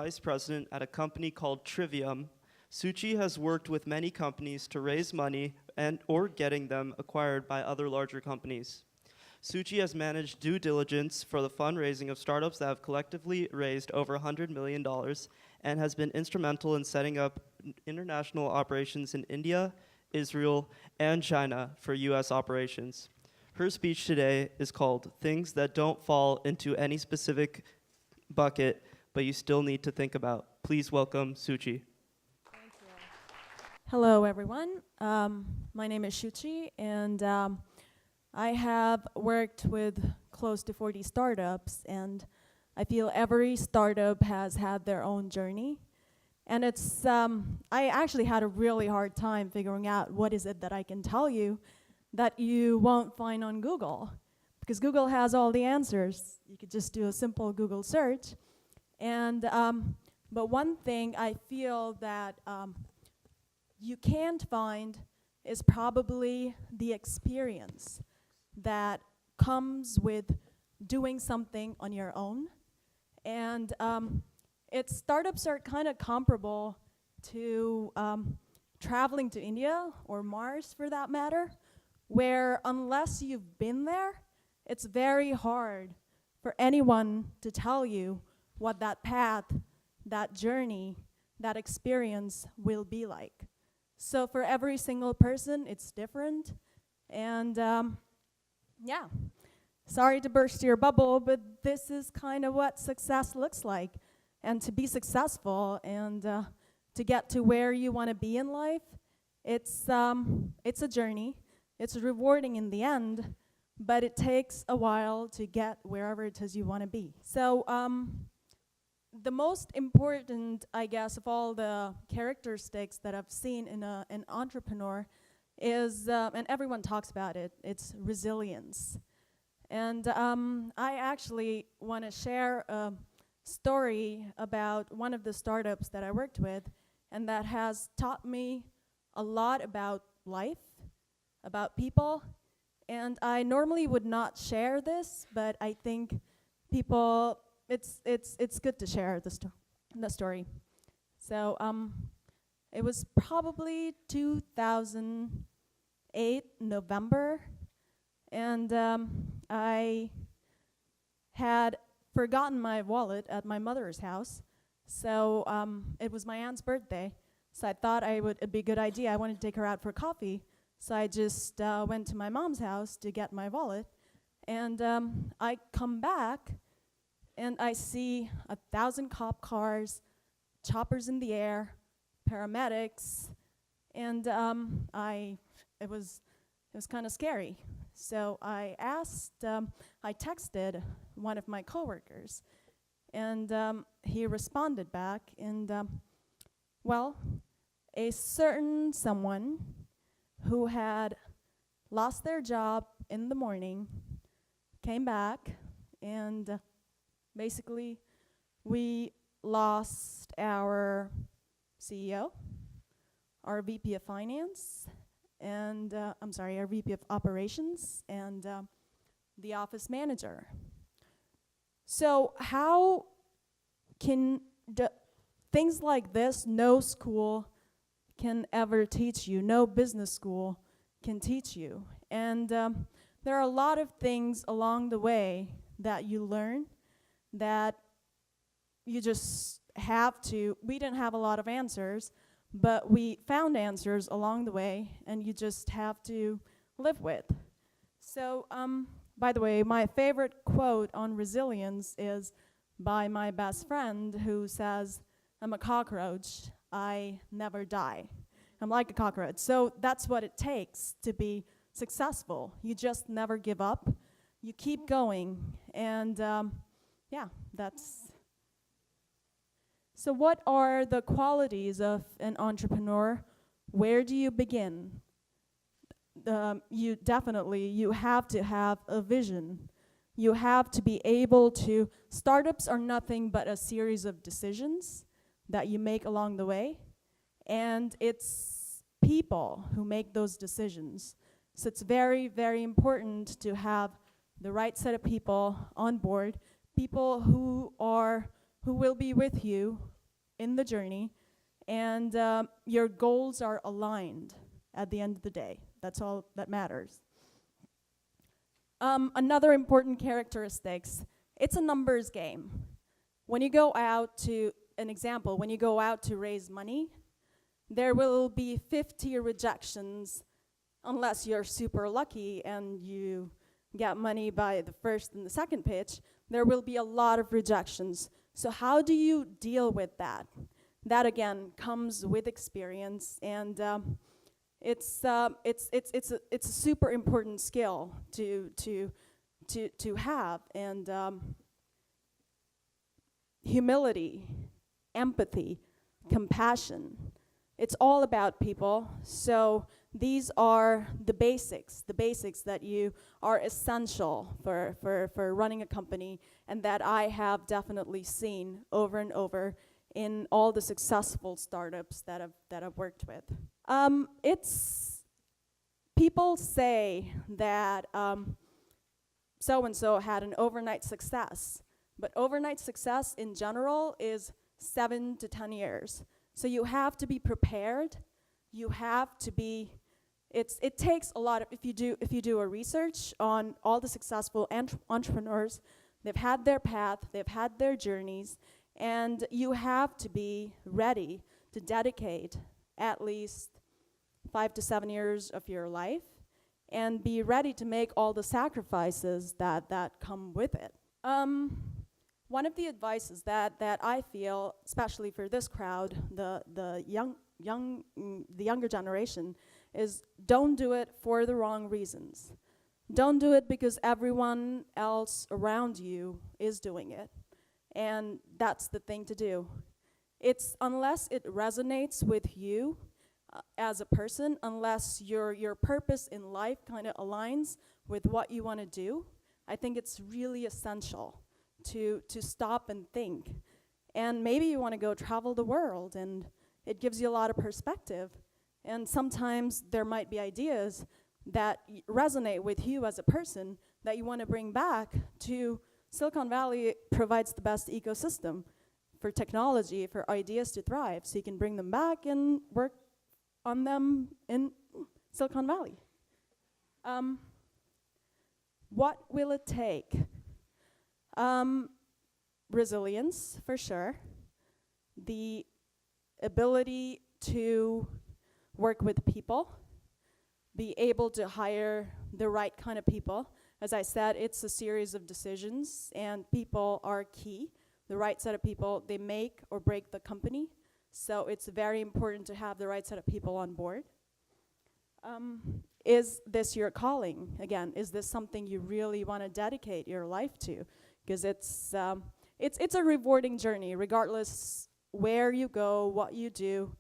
vice president at a company called Trivium. Shuchi has worked with many companies to raise money or getting them acquired by other larger companies. Shuchi has managed due diligence for the fundraising of startups that have collectively raised over $100 million and has been instrumental in setting up international operations in India, Israel, and China for US operations. Her speech today is called Things That Don't Fall into Any Specific Bucket, but you still need to think about. Please welcome Shuchi. Thank you. Hello, everyone. My name is Shuchi, and I have worked with close to 40 startups, and I feel every startup has had their own journey. And it's, I actually had a really hard time figuring out what is it that I can tell you that you won't find on Google, because Google has all the answers. You could just do a simple Google search. And, but one thing I feel that you can't find is probably the experience that comes with doing something on your own. And startups are kind of comparable to traveling to India or Mars, for that matter, where unless you've been there, it's very hard for anyone to tell you what that path, that journey, that experience will be like. So for every single person, it's different. And yeah, sorry to burst your bubble, but this is kind of what success looks like. And to be successful and to get to where you want to be in life, it's a journey. It's rewarding in the end, but it takes a while to get wherever it is you want to be. So the most important, I guess, of all the characteristics that I've seen in an entrepreneur is, and everyone talks about it, it's resilience. And I actually want to share a story about one of the startups that I worked with, and that has taught me a lot about life, about people. And I normally would not share this, but I think people, it's good to share the story. So it was probably 2008, November, and I had forgotten my wallet at my mother's house. So it was my aunt's birthday, so I thought it'd be a good idea. I wanted to take her out for coffee. So I just went to my mom's house to get my wallet, and I come back, and I see 1,000 cop cars, choppers in the air, paramedics, and it was kind of scary. So I texted one of my coworkers, and he responded back, and well, a certain someone who had lost their job in the morning came back, and basically we lost our CEO, our VP of Finance, and our VP of Operations, and the office manager. So how can things like this, no school can ever teach you, no business school can teach you. And there are a lot of things along the way that you learn that you just have to, we didn't have a lot of answers, but we found answers along the way, and you just have to live with. So, by the way, my favorite quote on resilience is by my best friend, who says, "I'm a cockroach, I never die." I'm like a cockroach. So that's what it takes to be successful. You just never give up. You keep going, and yeah, that's. So what are the qualities of an entrepreneur? Where do you begin? You have to have a vision. You have to be able to, startups are nothing but a series of decisions that you make along the way, and it's people who make those decisions. So it's very, very important to have the right set of people on board, people who will be with you in the journey, and your goals are aligned at the end of the day. That's all that matters. Another important characteristics, it's a numbers game. When you go out to, an example, when you go out to raise money, there will be 50 rejections unless you're super lucky and you get money by the first and the second pitch. There will be a lot of rejections. So how do you deal with that? That again comes with experience, and it's a super important skill to have, and humility, empathy, compassion. It's all about people. So these are the basics that you are essential for running a company, and that I have definitely seen over and over in all the successful startups that I've worked with. It's people say that so-and-so had an overnight success, but overnight success in general is 7 to 10 years. So you have to be prepared. You have to be. It takes a lot of. If you do a research on all the successful entrepreneurs, they've had their path, they've had their journeys, and you have to be ready to dedicate at least 5 to 7 years of your life, and be ready to make all the sacrifices that come with it. One of the advices that I feel, especially for this crowd, the younger generation, is don't do it for the wrong reasons. Don't do it because everyone else around you is doing it, and that's the thing to do. It's unless it resonates with you as a person, unless your purpose in life kind of aligns with what you want to do, I think it's really essential to stop and think. And maybe you want to go travel the world, and it gives you a lot of perspective. And sometimes there might be ideas that resonate with you as a person that you want to bring back to Silicon Valley. Provides the best ecosystem for technology, for ideas to thrive, so you can bring them back and work on them in Silicon Valley. What will it take? Resilience, for sure. The ability to work with people, be able to hire the right kind of people. As I said, it's a series of decisions, and people are key. The right set of people, they make or break the company. So it's very important to have the right set of people on board. Is this your calling? Again, is this something you really want to dedicate your life to? Because it's a rewarding journey, regardless where you go, what you do.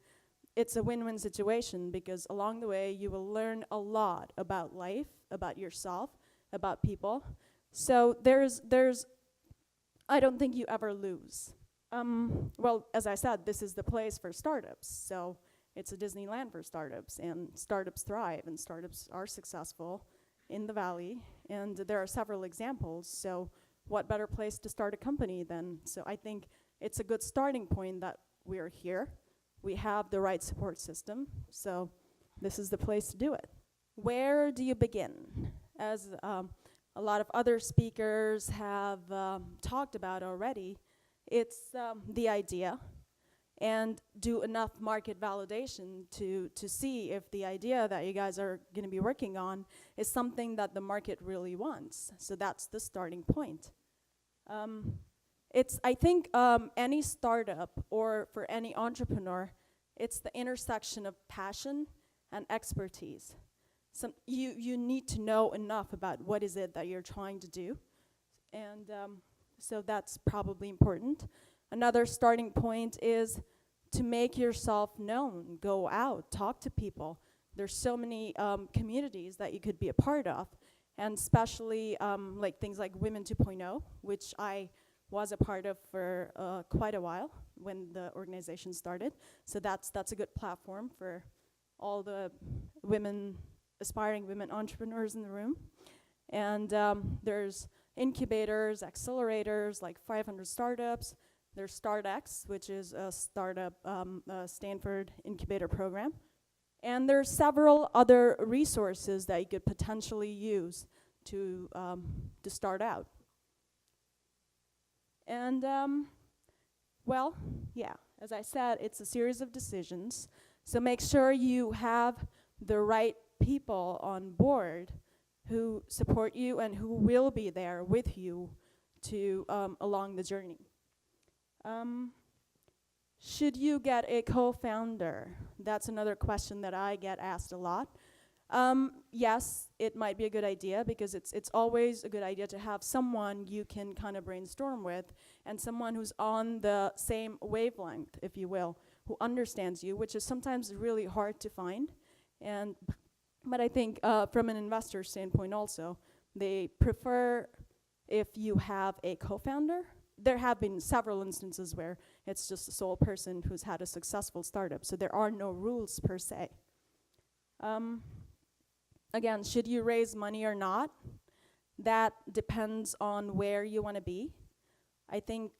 It's a win-win situation, because along the way you will learn a lot about life, about yourself, about people. So there's I don't think you ever lose. Well, as I said, this is the place for startups. So it's a Disneyland for startups, and startups thrive, and startups are successful in the Valley. And there are several examples. So what better place to start a company than? So I think it's a good starting point that we're here. We have the right support system. So this is the place to do it. Where do you begin? As a lot of other speakers have talked about already, it's the idea, and do enough market validation to see if the idea that you guys are going to be working on is something that the market really wants. So that's the starting point. I think any startup, or for any entrepreneur, it's the intersection of passion and expertise. You need to know enough about what is it that you're trying to do, and so that's probably important. Another starting point is to make yourself known. Go out, talk to people. There's so many communities that you could be a part of, and especially like things like Women 2.0, which I was a part of for quite a while when the organization started. So that's a good platform for all the aspiring women entrepreneurs in the room. And there's incubators, accelerators, like 500 startups. There's StartX, which is a startup Stanford incubator program. And there's several other resources that you could potentially use to start out. And well, yeah, as I said, it's a series of decisions. So make sure you have the right people on board who support you and who will be there with you to along the journey. Should you get a co-founder? That's another question that I get asked a lot. Yes, it might be a good idea because it's always a good idea to have someone you can kind of brainstorm with and someone who's on the same wavelength, if you will, who understands you, which is sometimes really hard to find. But I think from an investor standpoint also, they prefer if you have a co-founder. There have been several instances where it's just a sole person who's had a successful startup, so there are no rules per se. Again, should you raise money or not? That depends on where you want to be. I think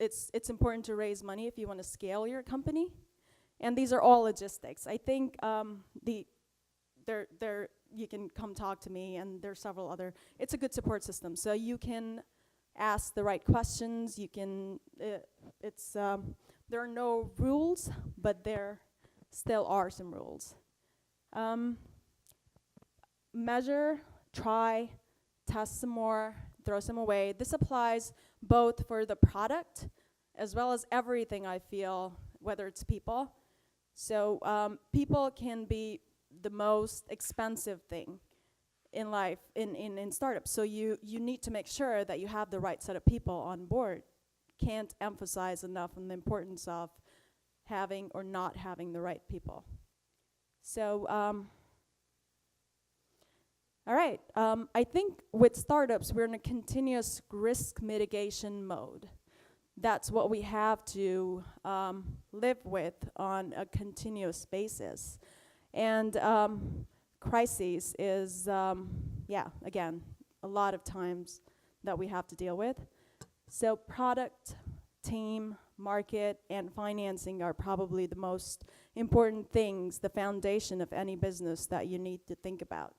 it's important to raise money if you want to scale your company, and these are all logistics. I think you can come talk to me, and there's several other. It's a good support system, so you can ask the right questions. You can. There are no rules, but there still are some rules. Measure, try, test some more, throw some away. This applies both for the product as well as everything, I feel, whether it's people. So people can be the most expensive thing in life, in startups. So you need to make sure that you have the right set of people on board. Can't emphasize enough on the importance of having or not having the right people. So, all right, I think with startups, we're in a continuous risk mitigation mode. That's what we have to live with on a continuous basis. And crises is, again, a lot of times that we have to deal with. So product, team, market, and financing are probably the most important things, the foundation of any business that you need to think about.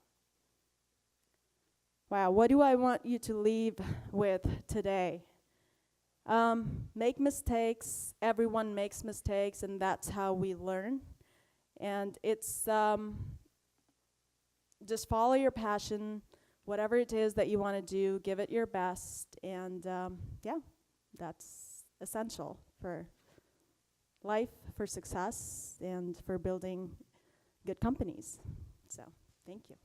Wow, what do I want you to leave with today? Make mistakes. Everyone makes mistakes, and that's how we learn. And it's just follow your passion, whatever it is that you want to do, give it your best, and that's essential for life, for success, and for building good companies. So, thank you.